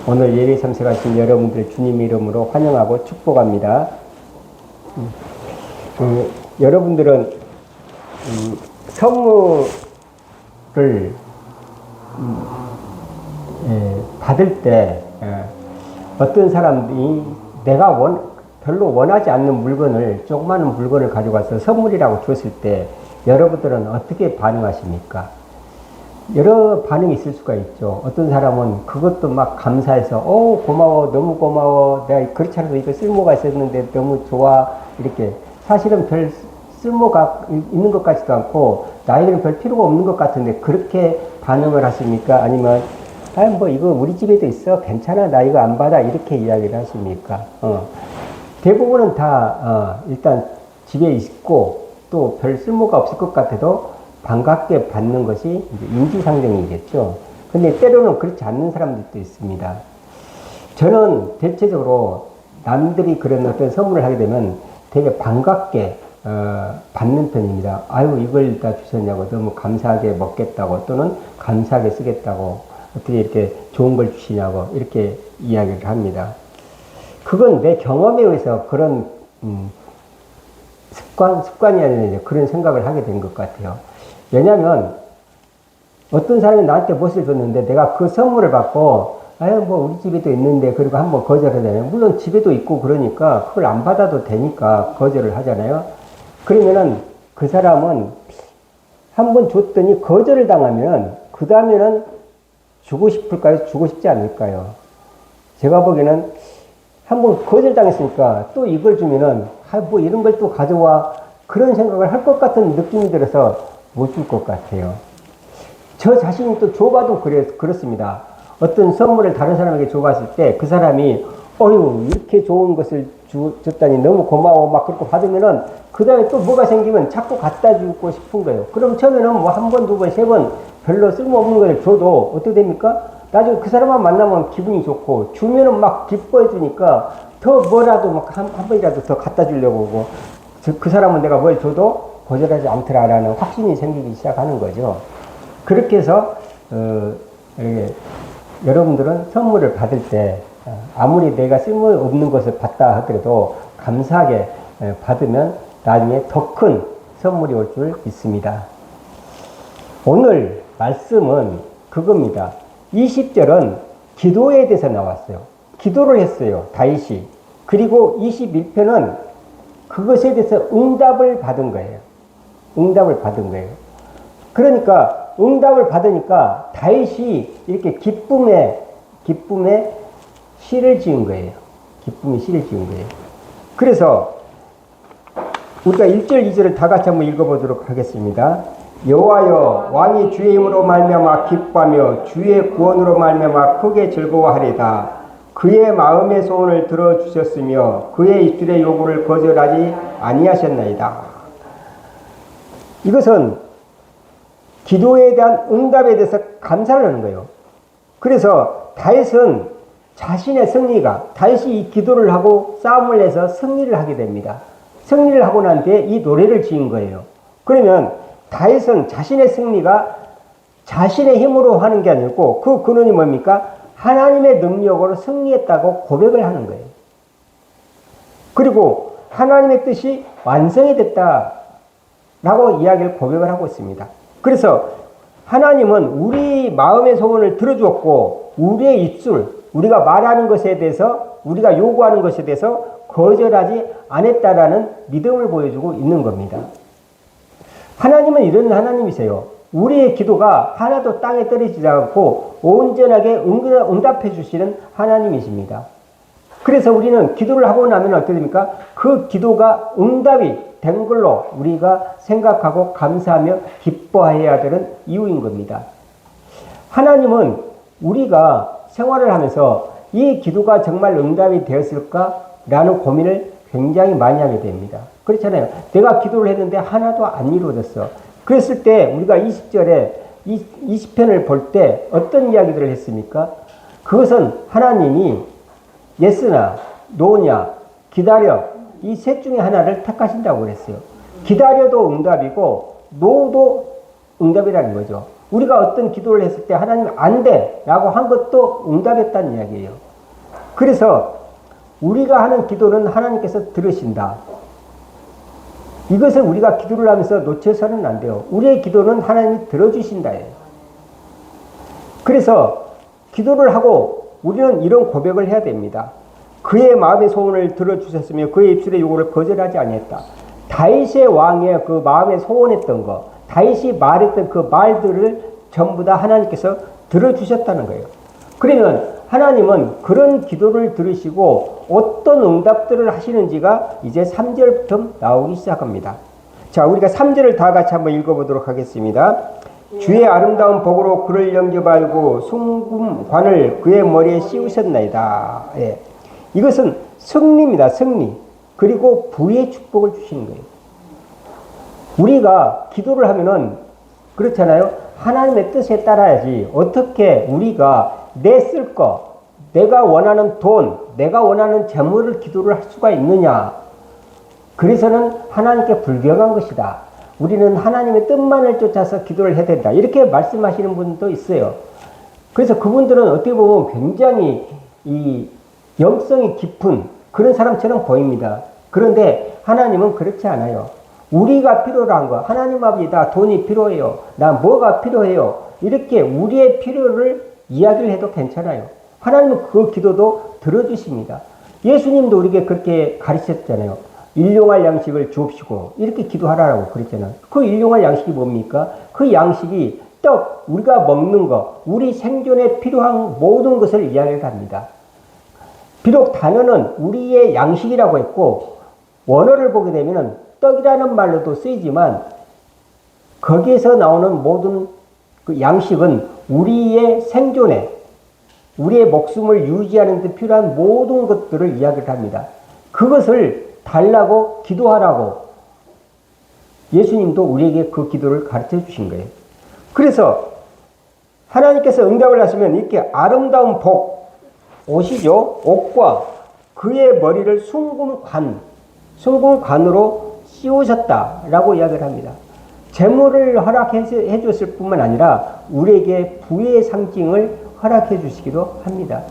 오늘 예배 참석하신 여러분들 주님 이름으로 환영하고 축복합니다. 여러분들은 선물을 받을 때 어떤 사람이 내가 별로 원하지 않는 물건을, 조그마한 물건을 가지고 와서 선물이라고 줬을 때 여러분들은 어떻게 반응하십니까? 여러 반응이 있을 수가 있죠. 어떤 사람은 그것도 막 감사해서 고마워, 너무 고마워, 내가 그렇지 않아도 이거 쓸모가 있었는데 너무 좋아, 이렇게. 사실은 별 쓸모가 있는 것 같지도 않고 나에게는 별 필요가 없는 것 같은데 그렇게 반응을 하십니까? 아니면 뭐 이거 우리 집에도 있어, 괜찮아, 나 이거 안 받아, 이렇게 이야기를 하십니까? 대부분은 다 일단 집에 있고 또 별 쓸모가 없을 것 같아도 반갑게 받는 것이 이제 인지상정이겠죠. 근데 때로는 그렇지 않는 사람들도 있습니다. 저는 대체적으로 남들이 그런 어떤 선물을 하게 되면 되게 반갑게 받는 편입니다. 아유, 이걸 다 주셨냐고, 너무 감사하게 먹겠다고, 또는 감사하게 쓰겠다고, 어떻게 이렇게 좋은 걸 주시냐고, 이렇게 이야기를 합니다. 그건 내 경험에 의해서 그런 습관이 아니라 그런 생각을 하게 된 것 같아요. 왜냐면 어떤 사람이 나한테 무엇을 줬는데 내가 그 선물을 받고 뭐 우리 집에도 있는데, 그리고 한번 거절하잖아요. 물론 집에도 있고 그러니까 그걸 안 받아도 되니까 거절을 하잖아요. 그러면은 그 사람은 한번 줬더니 거절을 당하면 그 다음에는 주고 싶을까요? 주고 싶지 않을까요? 제가 보기에는 한번 거절당했으니까 또 이걸 주면은 뭐 이런 걸 또 가져와, 그런 생각을 할 것 같은 느낌이 들어서 못 줄 것 같아요. 저 자신이 또 줘봐도 그렇습니다. 어떤 선물을 다른 사람에게 줘봤을 때 그 사람이 이렇게 좋은 것을 줬다니 너무 고마워 막 그렇게 받으면은 그 다음에 또 뭐가 생기면 자꾸 갖다 주고 싶은 거예요. 그럼 처음에는 뭐 한 번, 두 번, 세 번 별로 쓸모없는 걸 줘도 어떻게 됩니까? 나중에 그 사람만 만나면 기분이 좋고, 주면은 막 기뻐해 주니까 더 뭐라도 막 한 번이라도 더 갖다 주려고 하고, 그 사람은 내가 뭘 줘도 거절하지 않더라라는 확신이 생기기 시작하는 거죠. 그렇게 해서 이렇게 여러분들은 선물을 받을 때 아무리 내가 쓸모없는 것을 받다 하더라도 감사하게 받으면 나중에 더 큰 선물이 올 줄 믿습니다. 오늘 말씀은 그겁니다. 20절은 기도에 대해서 나왔어요. 기도를 했어요, 다윗이. 그리고 21편은 그것에 대해서 응답을 받은 거예요. 응답을 받은 거예요. 그러니까 응답을 받으니까 다윗이 이렇게 기쁨에 시를 지은 거예요. 기쁨에 시를 지은 거예요. 그래서 우리가 1절, 2절을 다 같이 한번 읽어보도록 하겠습니다. 여호와여, 왕이 주의 힘으로 말미암아 기뻐하며 주의 구원으로 말미암아 크게 즐거워하리다. 그의 마음의 소원을 들어주셨으며 그의 입술의 요구를 거절하지 아니하셨나이다. 이것은 기도에 대한 응답에 대해서 감사를 하는 거예요. 그래서 다윗은 다윗이 이 기도를 하고 싸움을 해서 승리를 하게 됩니다. 승리를 하고 난 뒤에 이 노래를 지은 거예요. 그러면 다윗은 자신의 승리가 자신의 힘으로 하는 게 아니고 그 근원이 뭡니까? 하나님의 능력으로 승리했다고 고백을 하는 거예요. 그리고 하나님의 뜻이 완성이 됐다라고 이야기를 고백을 하고 있습니다. 그래서 하나님은 우리 마음의 소원을 들어주었고 우리의 입술, 우리가 말하는 것에 대해서, 우리가 요구하는 것에 대해서 거절하지 않았다라는 믿음을 보여주고 있는 겁니다. 하나님은 이런 하나님이세요. 우리의 기도가 하나도 땅에 떨어지지 않고 온전하게 응답해 주시는 하나님이십니다. 그래서 우리는 기도를 하고 나면 어떻게 됩니까? 그 기도가 응답이 된 걸로 우리가 생각하고 감사하며 기뻐해야 되는 이유인 겁니다. 하나님은 우리가 생활을 하면서 이 기도가 정말 응답이 되었을까라는 고민을 굉장히 많이 하게 됩니다. 그렇잖아요. 내가 기도를 했는데 하나도 안 이루어졌어. 그랬을 때 우리가 20절에 20편을 볼 때 어떤 이야기들을 했습니까? 그것은 하나님이 예스나 노냐 기다려, 이 셋 중에 하나를 택하신다고 그랬어요. 기다려도 응답이고 노도 응답이라는 거죠. 우리가 어떤 기도를 했을 때 하나님 안 돼! 라고 한 것도 응답했다는 이야기예요. 그래서 우리가 하는 기도는 하나님께서 들으신다. 이것을 우리가 기도를 하면서 놓쳐서는 안 돼요. 우리의 기도는 하나님이 들어주신다예요. 그래서 기도를 하고 우리는 이런 고백을 해야 됩니다. 그의 마음의 소원을 들어주셨으며 그의 입술의 요구를 거절하지 아니했다. 다윗의 왕의 그 마음에 소원했던 것, 다윗이 말했던 그 말들을 전부 다 하나님께서 들어주셨다는 거예요. 그러면 하나님은 그런 기도를 들으시고 어떤 응답들을 하시는지가 이제 3절부터 나오기 시작합니다. 자, 우리가 3절을 다 같이 한번 읽어보도록 하겠습니다. 주의 아름다운 복으로 그를 영접하고 숭금관을 그의 머리에 씌우셨나이다. 예. 이것은 승리입니다. 승리. 그리고 부의 축복을 주시는 거예요. 우리가 기도를 하면은 그렇잖아요. 하나님의 뜻에 따라야지. 어떻게 우리가 내 쓸 거, 내가 원하는 돈, 내가 원하는 재물을 기도를 할 수가 있느냐. 그래서는 하나님께 불경한 것이다. 우리는 하나님의 뜻만을 쫓아서 기도를 해야 된다. 이렇게 말씀하시는 분도 있어요. 그래서 그분들은 어떻게 보면 굉장히 이 영성이 깊은 그런 사람처럼 보입니다. 그런데 하나님은 그렇지 않아요. 우리가 필요로 한 거, 하나님 아버지 나 돈이 필요해요. 나 뭐가 필요해요. 이렇게 우리의 필요를 이야기를 해도 괜찮아요. 하나님은 그 기도도 들어주십니다. 예수님도 우리에게 그렇게 가르쳤잖아요. 일용할 양식을 주옵시고 이렇게 기도하라고 그랬잖아요. 그 일용할 양식이 뭡니까? 그 양식이 떡, 우리가 먹는 것, 우리 생존에 필요한 모든 것을 이야기를 합니다. 비록 단어는 우리의 양식이라고 했고 원어를 보게 되면 떡이라는 말로도 쓰이지만 거기에서 나오는 모든 그 양식은 우리의 생존에 우리의 목숨을 유지하는 데 필요한 모든 것들을 이야기를 합니다. 그것을 달라고 기도하라고 예수님도 우리에게 그 기도를 가르쳐 주신 거예요. 그래서 하나님께서 응답을 하시면 이렇게 아름다운 복, 옷이죠. 옷과 그의 머리를 숭금관으로 씌우셨다라고 이야기를 합니다. 재물을 허락해 줬을 뿐만 아니라 우리에게 부의 상징을 허락해 주시기도 합니다.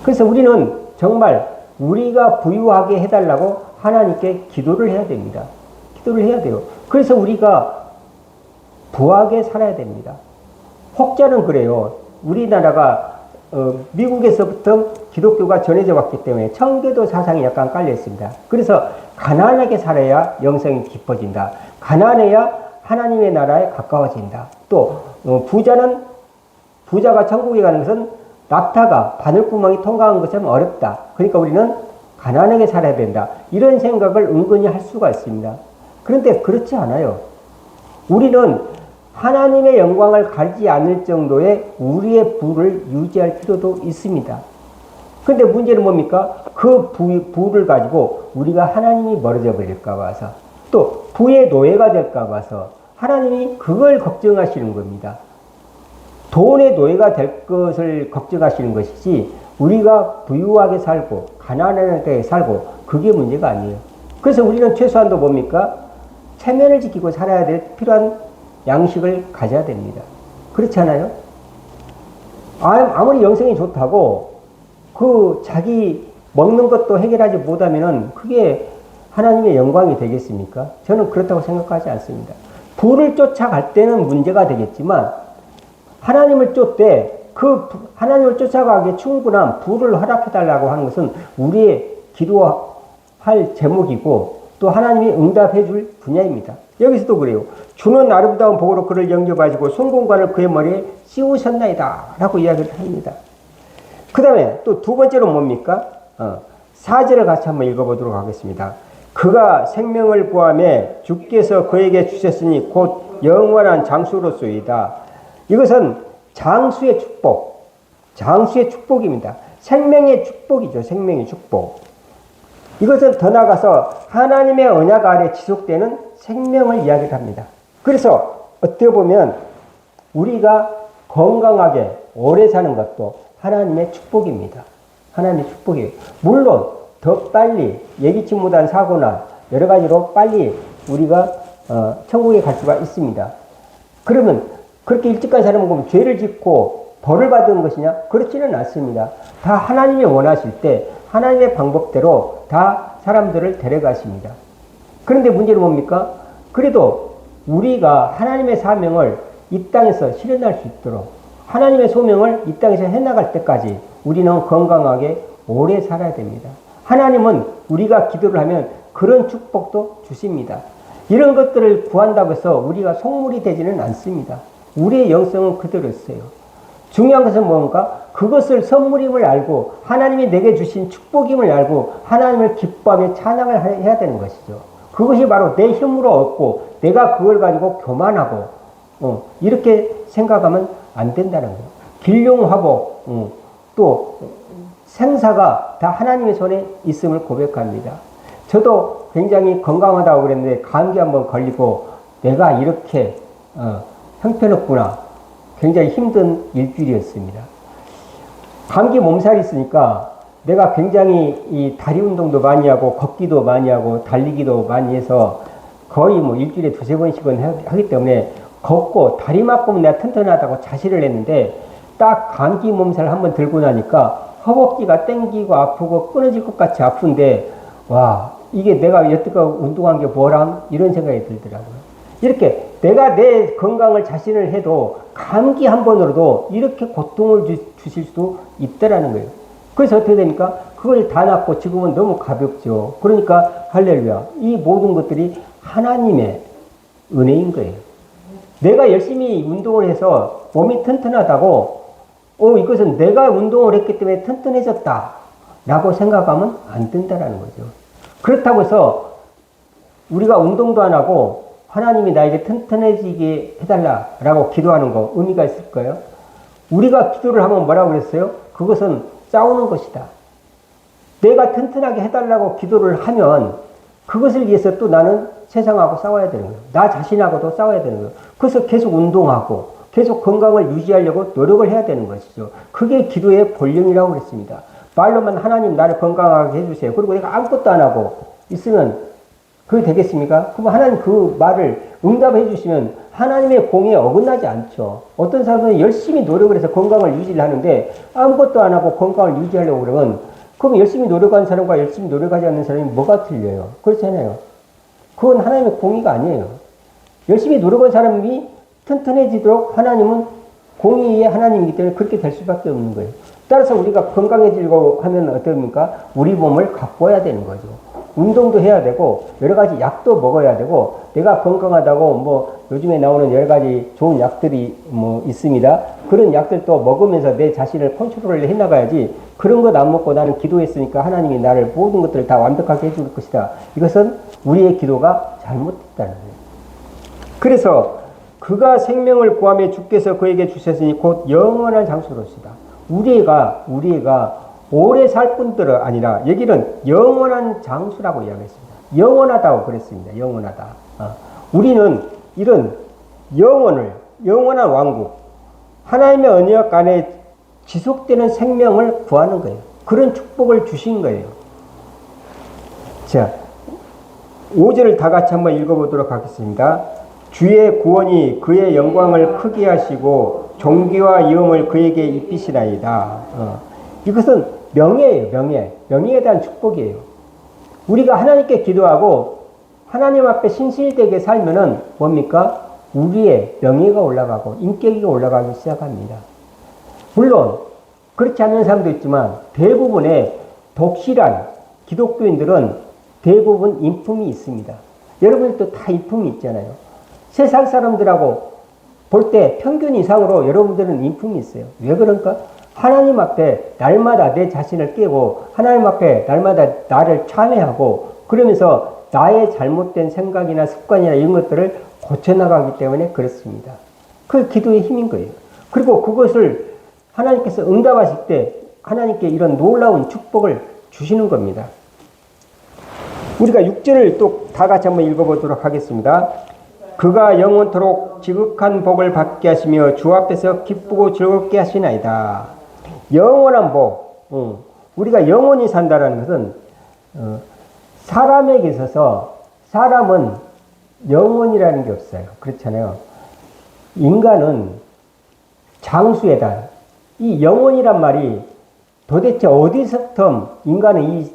그래서 우리는 정말 우리가 부유하게 해달라고 하나님께 기도를 해야 됩니다. 기도를 해야 돼요. 그래서 우리가 부하게 살아야 됩니다. 혹자는 그래요. 우리나라가 미국에서부터 기독교가 전해져 왔기 때문에 청교도 사상이 약간 깔려 있습니다. 그래서 가난하게 살아야 영성이 깊어진다. 가난해야 하나님의 나라에 가까워진다. 또 부자가 천국에 가는 것은 낙타가 바늘구멍이 통과한 것처럼 어렵다. 그러니까 우리는 가난하게 살아야 된다. 이런 생각을 은근히 할 수가 있습니다. 그런데 그렇지 않아요. 우리는 하나님의 영광을 가리지 않을 정도의 우리의 부를 유지할 필요도 있습니다. 그런데 문제는 뭡니까? 그 부를 가지고 우리가 하나님이 멀어져 버릴까 봐서 또 부의 노예가 될까 봐서 하나님이 그걸 걱정하시는 겁니다. 돈의 노예가 될 것을 걱정하시는 것이지 우리가 부유하게 살고 가난하게 살고 그게 문제가 아니에요. 그래서 우리는 최소한도 뭡니까? 체면을 지키고 살아야 될 필요한 양식을 가져야 됩니다. 그렇지 않아요? 아무리 영성이 좋다고 그 자기 먹는 것도 해결하지 못하면은 그게 하나님의 영광이 되겠습니까? 저는 그렇다고 생각하지 않습니다. 부를 쫓아갈 때는 문제가 되겠지만 하나님을 쫓되 그 하나님을 쫓아가기에 충분한 부를 허락해달라고 하는 것은 우리의 기도할 제목이고 또 하나님이 응답해 줄 분야입니다. 여기서도 그래요. 주는 아름다운 복으로 그를 영접하시고 숭금관을 그의 머리에 씌우셨나이다 라고 이야기를 합니다. 그 다음에 또 두 번째로 뭡니까? 4절을 같이 한번 읽어보도록 하겠습니다. 그가 생명을 구하며 주께서 그에게 주셨으니 곧 영원한 장수로소이다. 이것은 장수의 축복, 장수의 축복입니다. 생명의 축복이죠. 생명의 축복. 이것은 더 나아가서 하나님의 언약 아래 지속되는 생명을 이야기를 합니다. 그래서 어떻게 보면 우리가 건강하게 오래 사는 것도 하나님의 축복입니다. 하나님의 축복이에요. 물론 더 빨리 예기치 못한 사고나 여러 가지로 빨리 우리가 천국에 갈 수가 있습니다. 그러면 그렇게 일찍 간 사람은 그럼 죄를 짓고 벌을 받은 것이냐? 그렇지는 않습니다. 다 하나님이 원하실 때 하나님의 방법대로 다 사람들을 데려가십니다. 그런데 문제는 뭡니까? 그래도 우리가 하나님의 사명을 이 땅에서 실현할 수 있도록 하나님의 소명을 이 땅에서 해나갈 때까지 우리는 건강하게 오래 살아야 됩니다. 하나님은 우리가 기도를 하면 그런 축복도 주십니다. 이런 것들을 구한다고 해서 우리가 속물이 되지는 않습니다. 우리의 영성은 그대로 있어요. 중요한 것은 뭔가? 그것을 선물임을 알고 하나님이 내게 주신 축복임을 알고 하나님을 기뻐하며 찬양을 해야 되는 것이죠. 그것이 바로 내 힘으로 얻고 내가 그걸 가지고 교만하고 이렇게 생각하면 안 된다는 거예요. 길룡화복 또 생사가 다 하나님의 손에 있음을 고백합니다. 저도 굉장히 건강하다고 그랬는데 감기 한번 걸리고 내가 이렇게 형편없구나. 굉장히 힘든 일주일이었습니다. 감기 몸살이 있으니까 내가 굉장히 이 다리 운동도 많이 하고 걷기도 많이 하고 달리기도 많이 해서 거의 뭐 일주일에 두세 번씩은 하기 때문에 걷고 다리만큼은 내가 튼튼하다고 자신을 했는데 딱 감기 몸살 한번 들고 나니까 허벅지가 땡기고 아프고 끊어질 것 같이 아픈데 와 이게 내가 여태껏 운동한 게 뭐람? 이런 생각이 들더라고요. 이렇게 내가 내 건강을 자신을 해도 감기 한 번으로도 이렇게 고통을 주실 수도 있다라는 거예요. 그래서 어떻게 됩니까? 그걸 다 낫고 지금은 너무 가볍죠. 그러니까 할렐루야. 이 모든 것들이 하나님의 은혜인 거예요. 내가 열심히 운동을 해서 몸이 튼튼하다고 이것은 내가 운동을 했기 때문에 튼튼해졌다 라고 생각하면 안 된다라는 거죠. 그렇다고 해서 우리가 운동도 안 하고 하나님이 나에게 튼튼해지게 해달라라고 기도하는 거 의미가 있을까요? 우리가 기도를 하면 뭐라고 그랬어요? 그것은 싸우는 것이다. 내가 튼튼하게 해달라고 기도를 하면 그것을 위해서 또 나는 세상하고 싸워야 되는 거예요. 나 자신하고도 싸워야 되는 거예요. 그래서 계속 운동하고 계속 건강을 유지하려고 노력을 해야 되는 것이죠. 그게 기도의 본령이라고 그랬습니다. 말로만 하나님 나를 건강하게 해주세요. 그리고 내가 아무것도 안 하고 있으면 그게 되겠습니까? 그럼 하나님 그 말을 응답해 주시면 하나님의 공에 어긋나지 않죠. 어떤 사람은 열심히 노력을 해서 건강을 유지를 하는데 아무것도 안 하고 건강을 유지하려고 그러면 그럼 열심히 노력하는 사람과 열심히 노력하지 않는 사람이 뭐가 틀려요? 그렇잖아요. 그건 하나님의 공의가 아니에요. 열심히 노력한 사람이 튼튼해지도록 하나님은 공의의 하나님이기 때문에 그렇게 될 수밖에 없는 거예요. 따라서 우리가 건강해지려고 하면 어떻습니까? 우리 몸을 가꿔야 되는 거죠. 운동도 해야 되고 여러 가지 약도 먹어야 되고 내가 건강하다고 뭐 요즘에 나오는 여러 가지 좋은 약들이 뭐 있습니다. 그런 약들도 먹으면서 내 자신을 컨트롤을 해나가야지 그런 것 안 먹고 나는 기도했으니까 하나님이 나를 모든 것들을 다 완벽하게 해줄 것이다. 이것은 우리의 기도가 잘못됐다는 거예요. 그래서 그가 생명을 구하며 주께서 그에게 주셨으니 곧 영원한 장수로시다. 우리가 오래 살 뿐들 아니라 여기는 영원한 장수라고 이야기했습니다. 영원하다고 그랬습니다. 영원하다. 우리는 이런 영원한 왕국, 하나님의 언약 안에 지속되는 생명을 구하는 거예요. 그런 축복을 주신 거예요. 자, 5절을 다 같이 한번 읽어보도록 하겠습니다. 주의 구원이 그의 영광을 크게 하시고 존귀와 위엄을 그에게 입히시나이다. 이것은 명예예요. 명예에 대한 축복이에요. 우리가 하나님께 기도하고 하나님 앞에 신실되게 살면은 뭡니까? 우리의 명예가 올라가고 인격이 올라가기 시작합니다. 물론 그렇지 않은 사람도 있지만 대부분의 독실한 기독교인들은 대부분 인품이 있습니다. 여러분들도 다 인품이 있잖아요. 세상 사람들하고 볼 때 평균 이상으로 여러분들은 인품이 있어요. 왜 그런가? 하나님 앞에 날마다 내 자신을 깨고 하나님 앞에 날마다 나를 참회하고 그러면서 나의 잘못된 생각이나 습관이나 이런 것들을 고쳐나가기 때문에 그렇습니다. 그 기도의 힘인 거예요. 그리고 그것을 하나님께서 응답하실 때 하나님께 이런 놀라운 축복을 주시는 겁니다. 우리가 6절을 또 다 같이 한번 읽어보도록 하겠습니다. 그가 영원토록 지극한 복을 받게 하시며 주 앞에서 기쁘고 즐겁게 하시나이다. 영원한 복. 우리가 영원히 산다는 것은 사람에게 있어서 사람은 영원이라는 게 없어요. 그렇잖아요. 인간은 장수의 달, 이 영혼이란 말이 도대체 어디서부터 인간은 이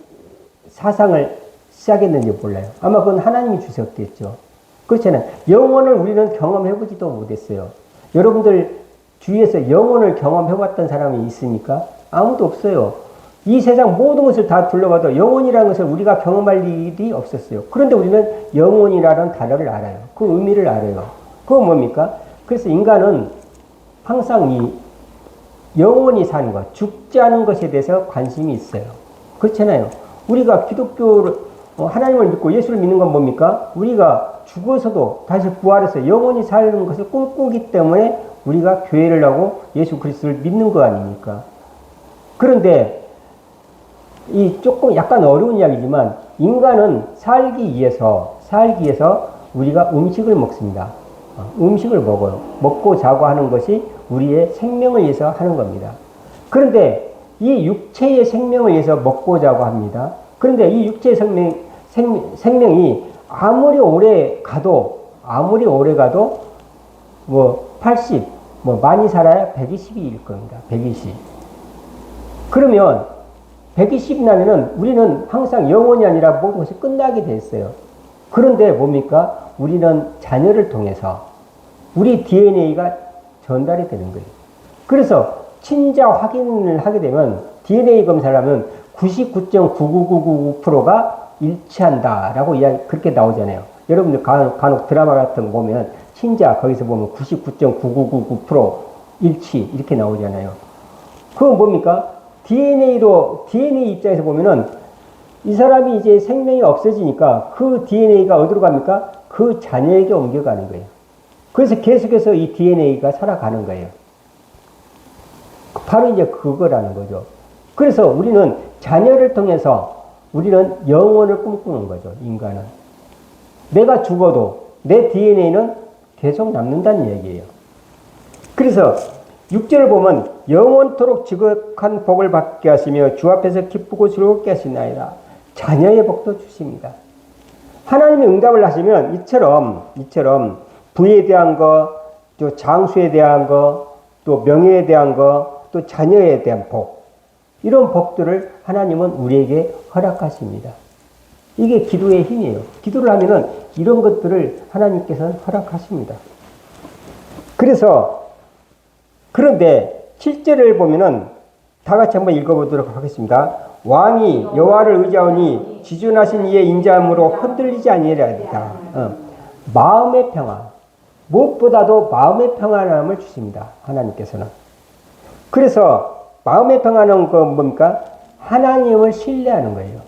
사상을 시작했는지 몰라요. 아마 그건 하나님이 주셨겠죠. 그렇잖아요. 영혼을 우리는 경험해보지도 못했어요. 여러분들 주위에서 영혼을 경험해봤던 사람이 있습니까? 아무도 없어요. 이 세상 모든 것을 다 둘러봐도 영혼이라는 것을 우리가 경험할 일이 없었어요. 그런데 우리는 영혼이라는 단어를 알아요. 그 의미를 알아요. 그건 뭡니까? 그래서 인간은 항상 이 영원히 사는 것, 죽지 않은 것에 대해서 관심이 있어요. 그렇잖아요. 우리가 기독교를, 하나님을 믿고 예수를 믿는 건 뭡니까? 우리가 죽어서도 다시 부활해서 영원히 사는 것을 꿈꾸기 때문에 우리가 교회를 하고 예수 그리스도를 믿는 거 아닙니까? 그런데 이 조금 약간 어려운 이야기지만 인간은 살기 위해서 우리가 음식을 먹습니다. 음식을 먹어요. 먹고 자고 하는 것이 우리의 생명을 위해서 하는 겁니다. 그런데 이 육체의 생명을 위해서 먹고 자고 합니다. 그런데 이 육체의 생명이 아무리 오래 가도 뭐 80, 뭐 많이 살아야 120일 겁니다. 120. 그러면 120 나면은 우리는 항상 영원이 아니라 모든 것이 끝나게 돼 있어요. 그런데 뭡니까? 우리는 자녀를 통해서 우리 DNA가 전달이 되는 거예요. 그래서 친자 확인을 하게 되면 DNA 검사를 하면 99.99999%가 일치한다라고 그렇게 나오잖아요. 여러분들 간혹 드라마 같은 거 보면 친자 거기서 보면 99.9999% 일치 이렇게 나오잖아요. 그건 뭡니까? DNA 입장에서 보면은 이 사람이 이제 생명이 없어지니까 그 DNA가 어디로 갑니까? 그 자녀에게 옮겨가는 거예요. 그래서 계속해서 이 DNA가 살아가는 거예요. 바로 이제 그거라는 거죠. 그래서 우리는 자녀를 통해서 우리는 영혼을 꿈꾸는 거죠. 인간은. 내가 죽어도 내 DNA는 계속 남는다는 얘기예요. 그래서 6절을 보면 영원토록 지극한 복을 받게 하시며 주 앞에서 기쁘고 즐겁게 하시나이다. 자녀의 복도 주십니다. 하나님이 응답을 하시면 이처럼 부에 대한 것, 또 장수에 대한 것, 또 명예에 대한 것, 또 자녀에 대한 복, 이런 복들을 하나님은 우리에게 허락하십니다. 이게 기도의 힘이에요. 기도를 하면은 이런 것들을 하나님께서는 허락하십니다. 그런데 7절을 보면은 다 같이 한번 읽어보도록 하겠습니다. 왕이 여호와를 의지하오니 지존하신 이의 인자함으로 흔들리지 아니하리이다. 마음의 평안, 무엇보다도 마음의 평안함을 주십니다. 하나님께서는. 그래서 마음의 평안은 뭡니까? 하나님을 신뢰하는 거예요.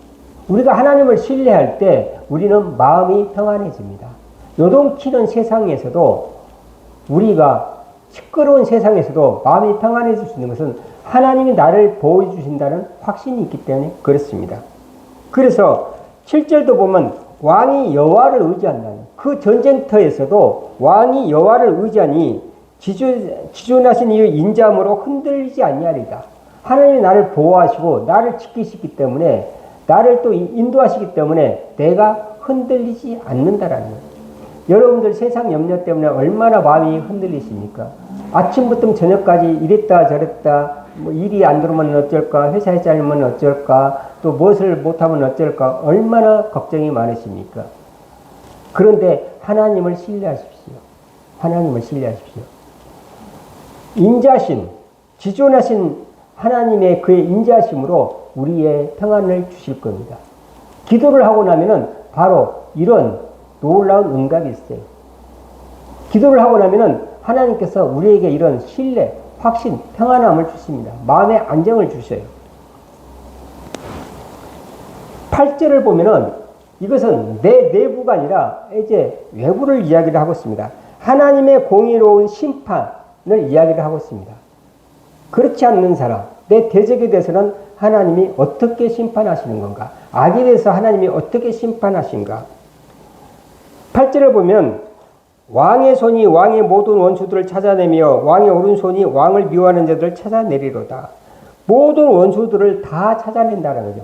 우리가 하나님을 신뢰할 때 우리는 마음이 평안해집니다. 요동치는 세상에서도 우리가 시끄러운 세상에서도 마음이 평안해질 수 있는 것은 하나님이 나를 보호해 주신다는 확신이 있기 때문에 그렇습니다. 그래서 7절도 보면 왕이 여호와를 의지한다는, 그 전쟁터에서도 왕이 여호와를 의지하니 지존하신 이의 인자함으로 흔들리지 아니하리다. 하나님이 나를 보호하시고 나를 지키시기 때문에, 나를 또 인도하시기 때문에 내가 흔들리지 않는다라는 거예요. 여러분들 세상 염려 때문에 얼마나 마음이 흔들리십니까? 아침부터 저녁까지 이랬다 저랬다, 뭐 일이 안 들어오면 어쩔까, 회사에 잘리면 어쩔까, 또 무엇을 못하면 어쩔까, 얼마나 걱정이 많으십니까? 그런데 하나님을 신뢰하십시오. 하나님을 신뢰하십시오. 인자신, 지존하신 하나님의 그의 인자심으로 우리의 평안을 주실 겁니다. 기도를 하고 나면은 바로 이런 놀라운 응답이 있어요. 기도를 하고 나면은 하나님께서 우리에게 이런 신뢰, 확신, 평안함을 주십니다. 마음의 안정을 주셔요. 8절을 보면은 이것은 내 내부가 아니라 이제 외부를 이야기를 하고 있습니다. 하나님의 공의로운 심판을 이야기를 하고 있습니다. 그렇지 않는 사람, 내 대적에 대해서는 하나님이 어떻게 심판하시는 건가? 악에 대해서 하나님이 어떻게 심판하신가? 8절을 보면 왕의 손이 왕의 모든 원수들을 찾아내며 왕의 오른손이 왕을 미워하는 자들을 찾아내리로다. 모든 원수들을 다 찾아낸다는 거죠.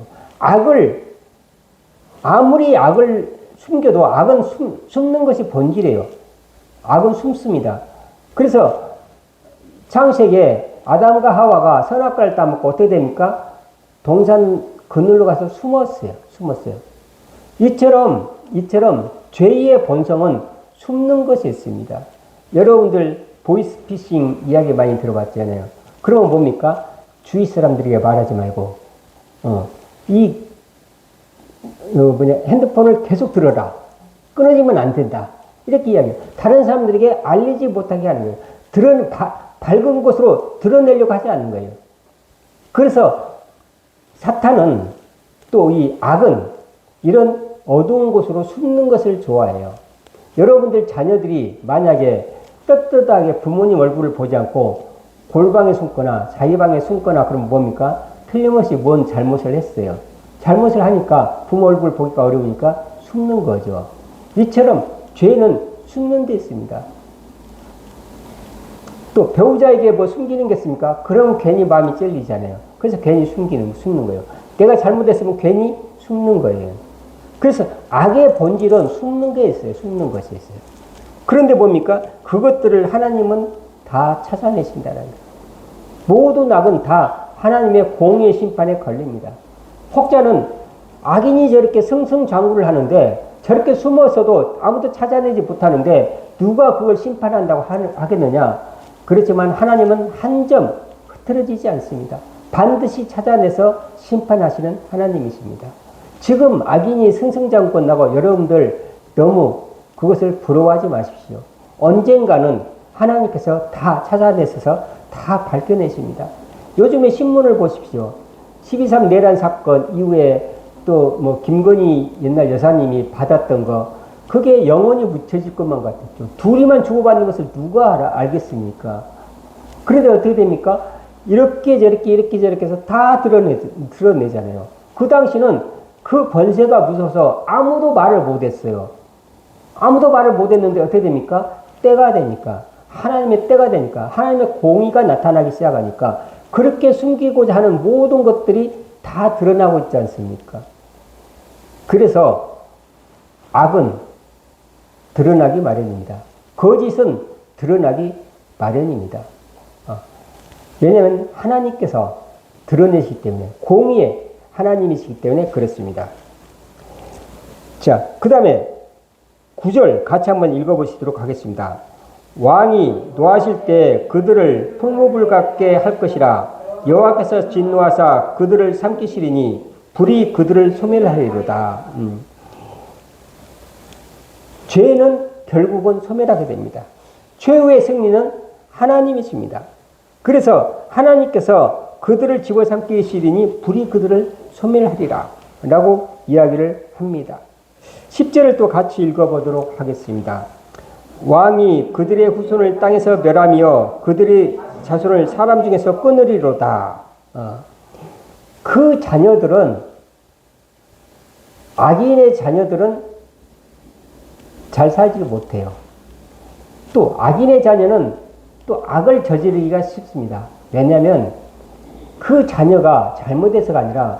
아무리 악을 숨겨도 악은 숨는 것이 본질이에요. 악은 숨습니다. 그래서 창세기에 아담과 하와가 선악과를 따먹고 어떻게 됩니까? 동산 그늘로 가서 숨었어요. 이처럼 죄의 본성은 숨는 것이 있습니다. 여러분들 보이스피싱 이야기 많이 들어봤잖아요. 그러면 뭡니까? 주위 사람들에게 말하지 말고 핸드폰을 계속 들어라. 끊어지면 안 된다. 이렇게 이야기해요. 다른 사람들에게 알리지 못하게 하는 거예요. 밝은 곳으로 드러내려고 하지 않는 거예요. 그래서 사탄은 또 이 악은 이런 어두운 곳으로 숨는 것을 좋아해요. 여러분들 자녀들이 만약에 떳떳하게 부모님 얼굴을 보지 않고 골방에 숨거나 자기 방에 숨거나 그러면 뭡니까? 틀림없이 뭔 잘못을 했어요. 잘못을 하니까 부모 얼굴 보기가 어려우니까 숨는 거죠. 이처럼 죄는 숨는 데 있습니다. 또 배우자에게 뭐 숨기는 게 있습니까? 그러면 괜히 마음이 찔리잖아요. 그래서 괜히 숨는 거예요. 내가 잘못했으면 괜히 숨는 거예요. 그래서 악의 본질은 숨는 게 있어요. 숨는 것이 있어요. 그런데 뭡니까? 그것들을 하나님은 다 찾아내신다는 거예요. 모든 악은 다 하나님의 공의의 심판에 걸립니다. 혹자는 악인이 저렇게 승승장구를 하는데 저렇게 숨어서도 아무도 찾아내지 못하는데 누가 그걸 심판한다고 하겠느냐? 그렇지만 하나님은 한 점 흐트러지지 않습니다. 반드시 찾아내서 심판하시는 하나님이십니다. 지금 악인이 승승장구한다고 여러분들 너무 그것을 부러워하지 마십시오. 언젠가는 하나님께서 다 찾아내셔서 다 밝혀내십니다. 요즘에 신문을 보십시오. 12.3 내란 사건 이후에 또 뭐 김건희 옛날 여사님이 받았던 거 그게 영원히 묻혀질 것만 같았죠. 둘이만 주고받는 것을 누가 알겠습니까? 그런데 어떻게 됩니까? 이렇게 저렇게 해서 다 드러내잖아요. 그 당시는 그 권세가 무서워서 아무도 말을 못했어요. 아무도 말을 못했는데 어떻게 됩니까? 때가 되니까 하나님의 때가 되니까 하나님의 공의가 나타나기 시작하니까 그렇게 숨기고자 하는 모든 것들이 다 드러나고 있지 않습니까? 그래서 악은 드러나기 마련입니다. 거짓은 드러나기 마련입니다. 왜냐하면 하나님께서 드러내시기 때문에 공의의 하나님이시기 때문에 그렇습니다. 자, 그 다음에 9절 같이 한번 읽어보시도록 하겠습니다. 왕이 노하실 때 그들을 풀무불 같게 할 것이라 여호와께서 진노하사 그들을 삼키시리니 불이 그들을 소멸하리로다. 죄는 결국은 소멸하게 됩니다. 최후의 승리는 하나님이십니다. 그래서 하나님께서 그들을 집어삼키시리니 불이 그들을 소멸하리라 라고 이야기를 합니다. 10절을 또 같이 읽어보도록 하겠습니다. 왕이 그들의 후손을 땅에서 멸하며 그들의 자손을 사람 중에서 끊으리로다. 그 자녀들은 악인의 자녀들은 잘 살지 못해요. 또 악인의 자녀는 또 악을 저지르기가 쉽습니다. 왜냐하면 그 자녀가 잘못해서가 아니라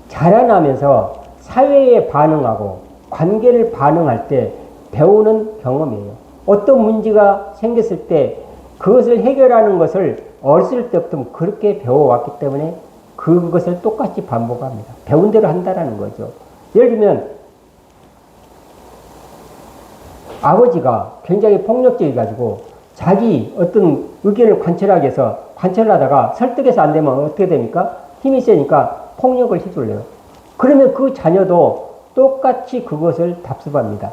자라나면서 사회에 반응하고 관계를 반응할 때 배우는 경험이에요. 어떤 문제가 생겼을 때 그것을 해결하는 것을 어렸을 때부터 그렇게 배워왔기 때문에 그것을 똑같이 반복합니다. 배운 대로 한다라는 거죠. 예를 들면 아버지가 굉장히 폭력적이가지고 자기 어떤 의견을 관철하기 위해서 관철하다가 설득해서 안 되면 어떻게 됩니까? 힘이 세니까 폭력을 휘둘러요. 그러면 그 자녀도 똑같이 그것을 답습합니다.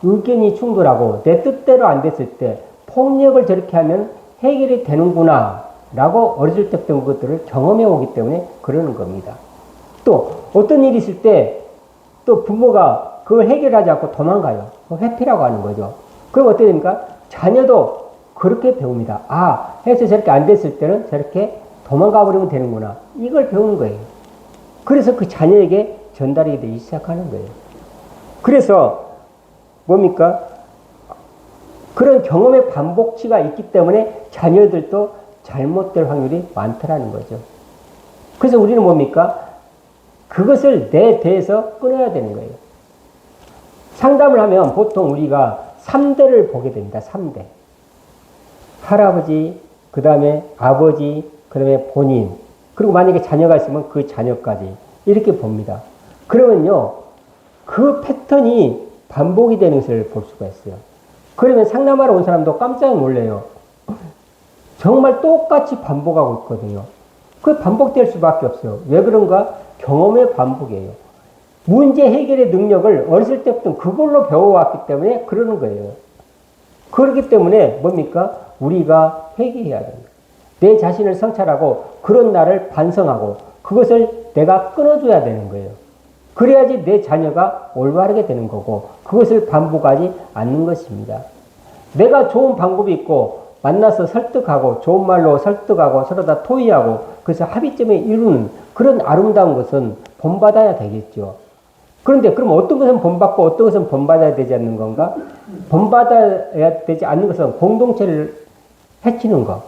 의견이 충돌하고 내 뜻대로 안 됐을 때 폭력을 저렇게 하면 해결이 되는구나 라고 어렸을 때부터 그것들을 경험해 오기 때문에 그러는 겁니다. 또 어떤 일이 있을 때 또 부모가 그걸 해결하지 않고 도망가요. 회피라고 하는 거죠. 그럼 어떻게 됩니까? 자녀도 그렇게 배웁니다. 해서 저렇게 안 됐을 때는 저렇게 도망가 버리면 되는구나. 이걸 배우는 거예요. 그래서 그 자녀에게 전달이 되기 시작하는 거예요. 그래서 뭡니까? 그런 경험의 반복치가 있기 때문에 자녀들도 잘못될 확률이 많다라는 거죠. 그래서 우리는 뭡니까? 그것을 내 대에서 끊어야 되는 거예요. 상담을 하면 보통 우리가 3대를 보게 됩니다. 3대. 할아버지, 그 다음에 아버지, 그 다음에 본인, 그리고 만약에 자녀가 있으면 그 자녀까지 이렇게 봅니다. 그러면요, 그 패턴이 반복이 되는 것을 볼 수가 있어요. 그러면 상담하러 온 사람도 깜짝 놀래요. 정말 똑같이 반복하고 있거든요. 그 반복될 수밖에 없어요. 왜 그런가? 경험의 반복이에요. 문제 해결의 능력을 어렸을 때부터 그걸로 배워왔기 때문에 그러는 거예요. 그렇기 때문에 뭡니까? 우리가 회개해야 됩니다. 내 자신을 성찰하고 그런 나를 반성하고 그것을 내가 끊어줘야 되는 거예요. 그래야지 내 자녀가 올바르게 되는 거고 그것을 반복하지 않는 것입니다. 내가 좋은 방법이 있고 만나서 설득하고 좋은 말로 설득하고 서로 다 토의하고 그래서 합의점에 이루는 그런 아름다운 것은 본받아야 되겠죠. 그런데 그럼 어떤 것은 본받고 어떤 것은 본받아야 되지 않는 건가? 본받아야 되지 않는 것은 공동체를 해치는 것.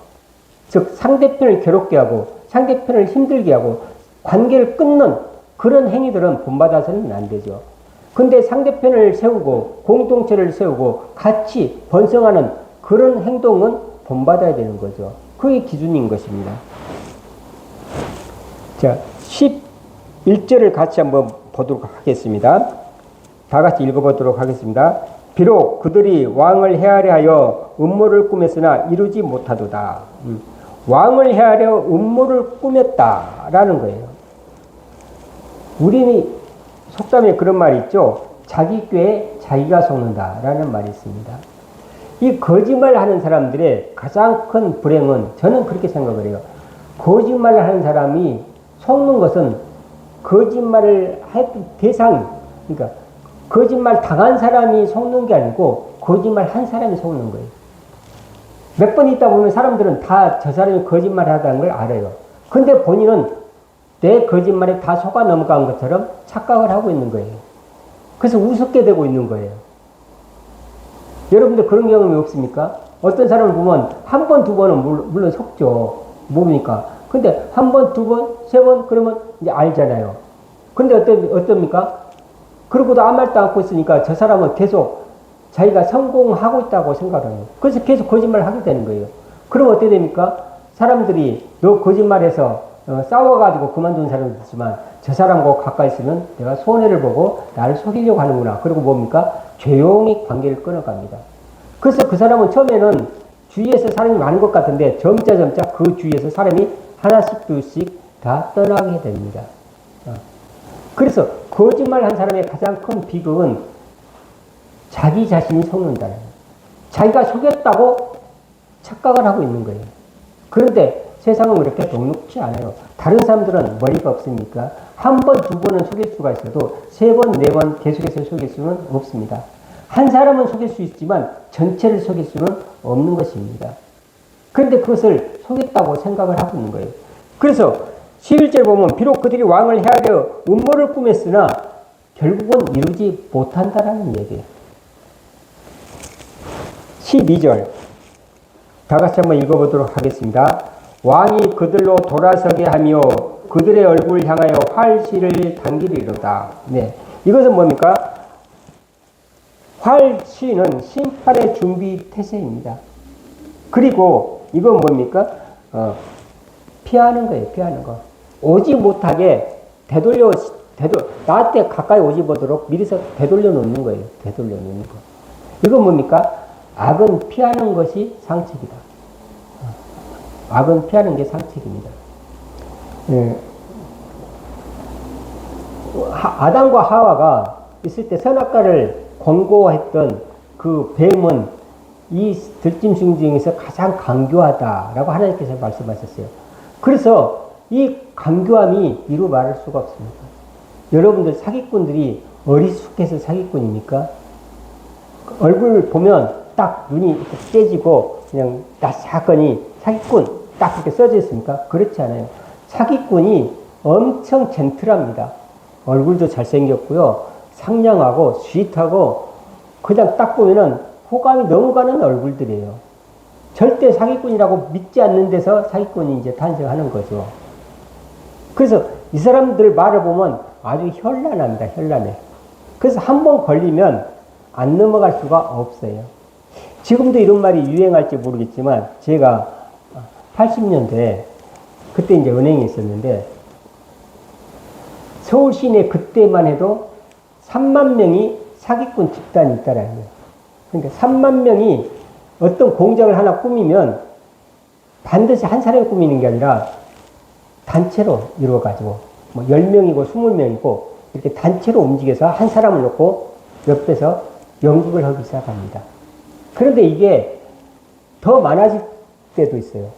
즉 상대편을 괴롭게 하고 상대편을 힘들게 하고 관계를 끊는 그런 행위들은 본받아서는 안 되죠. 근데 상대편을 세우고 공동체를 세우고 같이 번성하는 그런 행동은 본받아야 되는 거죠. 그게 기준인 것입니다. 자, 11절을 같이 한번 보도록 하겠습니다. 다 같이 읽어보도록 하겠습니다. 비록 그들이 왕을 해하려 하여 음모를 꾸몄으나 이루지 못하도다. 왕을 해하려 음모를 꾸몄다라는 거예요. 우리는 속담에 그런 말이 있죠. 자기 꾀에 자기가 속는다라는 말이 있습니다. 이 거짓말하는 사람들의 가장 큰 불행은 저는 그렇게 생각을 해요. 거짓말을 하는 사람이 속는 것은 거짓말을 할 대상, 그러니까 거짓말 당한 사람이 속는 게 아니고 거짓말 한 사람이 속는 거예요. 몇 번 있다 보면 사람들은 다 저 사람이 거짓말을 하다는 걸 알아요. 근데 본인은 내 거짓말에 다 속아 넘어간 것처럼 착각을 하고 있는 거예요. 그래서 우습게 되고 있는 거예요. 여러분들 그런 경험이 없습니까? 어떤 사람을 보면 한 번, 두 번은 물론 속죠. 모르니까. 근데 한 번, 두 번, 세 번 그러면 이제 알잖아요. 근데 어떻습니까? 그러고도 아무 말도 않고 있으니까 저 사람은 계속 자기가 성공하고 있다고 생각을 해요. 그래서 계속 거짓말을 하게 되는 거예요. 그럼 어떻게 됩니까? 사람들이 너 거짓말해서 싸워가지고 그만둔 사람도 있지만 저 사람하고 가까이 있으면 내가 손해를 보고 나를 속이려고 하는구나. 그리고 뭡니까? 조용히 관계를 끊어갑니다. 그래서 그 사람은 처음에는 주위에서 사람이 많은 것 같은데 점차 그 주위에서 사람이 하나씩 둘씩 다 떠나게 됩니다. 그래서 거짓말 한 사람의 가장 큰 비극은 자기 자신이 속는다는 거예요. 자기가 속였다고 착각을 하고 있는 거예요. 그런데 세상은 그렇게 녹록지 않아요. 다른 사람들은 머리가 없으니까 한 번, 두 번은 속일 수가 있어도 세 번, 네 번 계속해서 속일 수는 없습니다. 한 사람은 속일 수 있지만 전체를 속일 수는 없는 것입니다. 그런데 그것을 속였다고 생각을 하고 있는 거예요. 그래서 11절 보면 비록 그들이 왕을 해하려 음모를 꾸몄으나 결국은 이루지 못한다라는 얘기예요. 12절 다 같이 한번 읽어보도록 하겠습니다. 왕이 그들로 돌아서게 하며 그들의 얼굴을 향하여 활시를 당기리로다. 네, 이것은 뭡니까? 활시는 심판의 준비 태세입니다. 그리고 이건 뭡니까? 피하는 거예요. 피하는 거. 오지 못하게 나한테 가까이 오지 못하도록 미리서 되돌려 놓는 거예요. 되돌려 놓는 거. 이건 뭡니까? 악은 피하는 것이 상책이다. 악은 피하는 게 상책입니다. 예. 아담과 하와가 있을 때 선악과를 권고했던 그 뱀은 이 들짐승 중에서 가장 강교하다라고 하나님께서 말씀하셨어요. 그래서 이 강교함이 이루 말할 수가 없습니다. 여러분들 사기꾼들이 어리숙해서 사기꾼입니까? 얼굴 보면 딱 눈이 째지고 그냥 나사건이 사기꾼 딱 그렇게 써져 있습니까? 그렇지 않아요. 사기꾼이 엄청 젠틀합니다. 얼굴도 잘생겼고요. 상냥하고 스윗하고 그냥 딱 보면은 호감이 넘어가는 얼굴들이에요. 절대 사기꾼이라고 믿지 않는 데서 사기꾼이 이제 탄생하는 거죠. 그래서 이 사람들 말을 보면 아주 현란합니다. 현란해. 그래서 한 번 걸리면 안 넘어갈 수가 없어요. 지금도 이런 말이 유행할지 모르겠지만 제가 80년대에 그때 이제 은행에 있었는데 서울 시내 그때만 해도 3만 명이 사기꾼 집단이 있다라는 거예요. 그러니까 3만 명이 어떤 공작을 하나 꾸미면 반드시 한 사람이 꾸미는 게 아니라 단체로 이루어가지고 뭐 10명이고 20명이고 이렇게 단체로 움직여서 한 사람을 놓고 옆에서 연극을 하기 시작합니다. 그런데 이게 더 많아질 때도 있어요.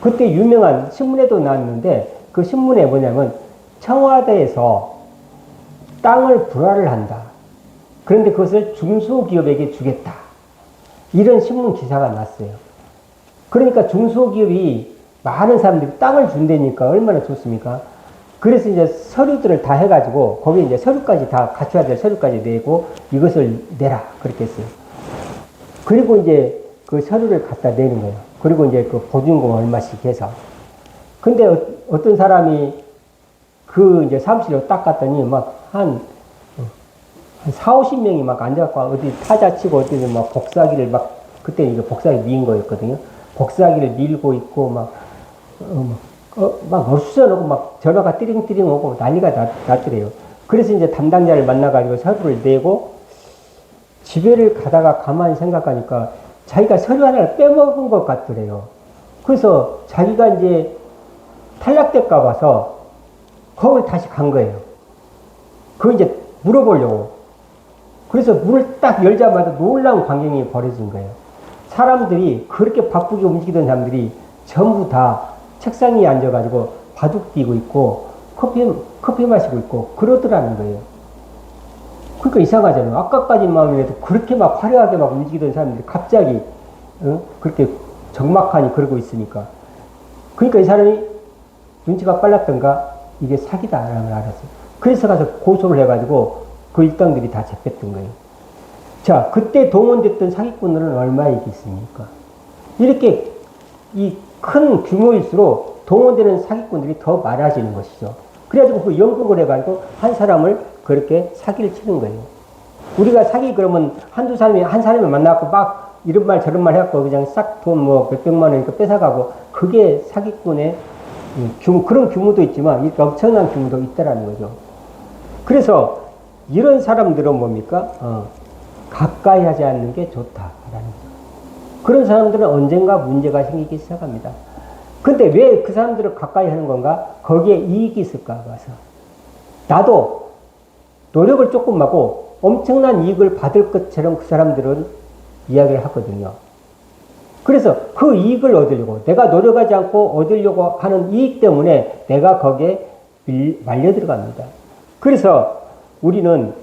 그때 유명한 신문에도 나왔는데 그 신문에 뭐냐면 청와대에서 땅을 불화를 한다. 그런데 그것을 중소기업에게 주겠다. 이런 신문 기사가 났어요. 그러니까 중소기업이 많은 사람들이 땅을 준다니까 얼마나 좋습니까? 그래서 이제 서류들을 다 해가지고 거기 이제 서류까지 다 갖춰야 될 서류까지 내고 이것을 내라. 그렇게 했어요. 그리고 이제 그 서류를 갖다 내는 거예요. 그리고 이제 그 보증금 얼마씩 해서. 근데 어떤 사람이 그 이제 사무실로 딱 갔더니 막 한 4, 50명이 막 앉아갖고 어디 타자 치고 어디는 막 복사기를 막 그때 이게 복사기 미인 거였거든요. 복사기를 밀고 있고 막 어수선하고 막 전화가 띠링띠링 오고 난리가 났더래요. 그래서 이제 담당자를 만나가지고 서류를 내고 집에를 가다가 가만히 생각하니까 자기가 서류 하나를 빼먹은 것 같더래요. 그래서 자기가 이제 탈락될까 봐서 거울 다시 간 거예요. 그거 이제 물어보려고. 그래서 문을 딱 열자마자 놀라운 광경이 벌어진 거예요. 사람들이 그렇게 바쁘게 움직이던 사람들이 전부 다 책상 위에 앉아가지고 바둑 뛰고 있고 커피 마시고 있고 그러더라는 거예요. 그러니까 이상하잖아요. 아까까지만 해도 그렇게 막 화려하게 막 움직이던 사람들이 갑자기 그렇게 적막하니 그러고 있으니까. 그러니까 이 사람이 눈치가 빨랐던가 이게 사기다라는 걸 알았어요. 그래서 가서 고소를 해가지고 그 일당들이 다 잡혔던 거예요. 자, 그때 동원됐던 사기꾼들은 얼마이겠습니까? 이렇게 이 큰 규모일수록 동원되는 사기꾼들이 더 많아지는 것이죠. 그래가지고 그 연극을 해가지고 한 사람을 그렇게 사기를 치는 거예요. 우리가 사기 그러면 한 사람이 만나갖고 막 이런 말 저런 말 해갖고 그냥 싹 돈 뭐 몇백만 원 이렇게 뺏어가고 그게 사기꾼의 규모, 그런 규모도 있지만 이렇게 엄청난 규모도 있다라는 거죠. 그래서 이런 사람들은 뭡니까? 가까이 하지 않는 게 좋다라는 거죠. 그런 사람들은 언젠가 문제가 생기기 시작합니다. 근데 왜 그 사람들을 가까이 하는 건가? 거기에 이익이 있을까 봐서. 나도 노력을 조금 하고 엄청난 이익을 받을 것처럼 그 사람들은 이야기를 하거든요. 그래서 그 이익을 얻으려고, 내가 노력하지 않고 얻으려고 하는 이익 때문에 내가 거기에 말려 들어갑니다. 그래서 우리는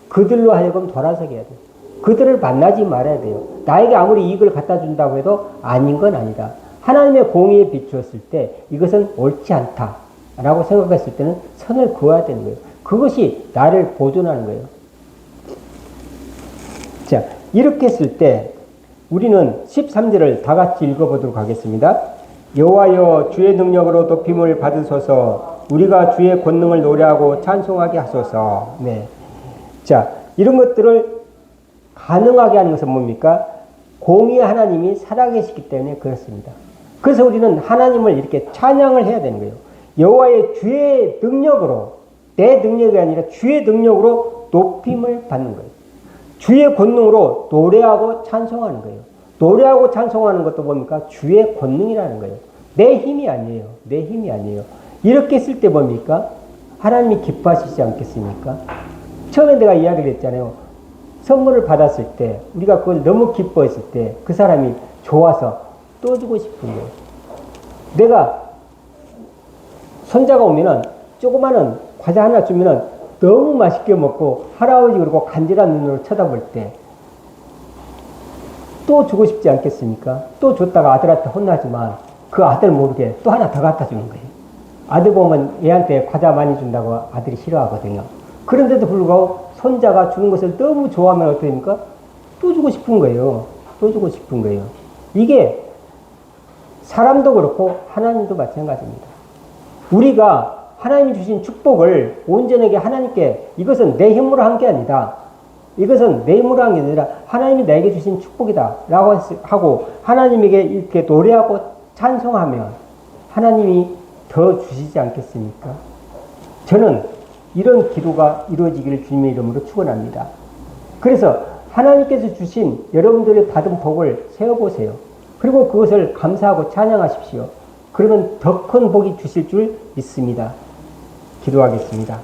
그들로 하여금 돌아서게 해야 돼요. 그들을 만나지 말아야 돼요. 나에게 아무리 이익을 갖다 준다고 해도 아닌 건 아니다. 하나님의 공의에 비추었을 때 이것은 옳지 않다라고 생각했을 때는 선을 그어야 되는 거예요. 그것이 나를 보존하는 거예요. 자, 이렇게 했을 때 우리는 13절을 다 같이 읽어보도록 하겠습니다. 여호와여 주의 능력으로 높임을 받으소서. 우리가 주의 권능을 노래하고 찬송하게 하소서. 네. 자, 이런 것들을 가능하게 하는 것은 뭡니까? 공의의 하나님이 살아계시기 때문에 그렇습니다. 그래서 우리는 하나님을 이렇게 찬양을 해야 되는 거예요. 여호와의 주의 능력으로, 내 능력이 아니라 주의 능력으로 높임을 받는 거예요. 주의 권능으로 노래하고 찬송하는 거예요. 노래하고 찬송하는 것도 뭡니까? 주의 권능이라는 거예요. 내 힘이 아니에요. 내 힘이 아니에요. 이렇게 했을 때 뭡니까? 하나님이 기뻐하시지 않겠습니까? 처음에 내가 이야기를 했잖아요. 선물을 받았을 때, 우리가 그걸 너무 기뻐했을 때, 그 사람이 좋아서 또 주고 싶은 거예요. 내가, 손자가 오면은, 조그마한 과자 하나 주면은, 너무 맛있게 먹고, 할아버지 그러고 간절한 눈으로 쳐다볼 때, 또 주고 싶지 않겠습니까? 또 줬다가 아들한테 혼나지만, 그 아들 모르게 또 하나 더 갖다 주는 거예요. 아들 보면 애한테 과자 많이 준다고 아들이 싫어하거든요. 그런데도 불구하고, 손자가 주는 것을 너무 좋아하면 어떻게 됩니까? 또 주고 싶은 거예요. 또 주고 싶은 거예요. 이게 사람도 그렇고 하나님도 마찬가지입니다. 우리가 하나님이 주신 축복을 온전하게 하나님께 이것은 내 힘으로 한 게 아니다. 이것은 내 힘으로 한 게 아니라 하나님이 나에게 주신 축복이다 라고 하고 하나님에게 이렇게 노래하고 찬송하면 하나님이 더 주시지 않겠습니까? 저는 이런 기도가 이루어지기를 주님의 이름으로 축원합니다. 그래서 하나님께서 주신 여러분들이 받은 복을 세어보세요. 그리고 그것을 감사하고 찬양하십시오. 그러면 더 큰 복이 주실 줄 믿습니다. 기도하겠습니다.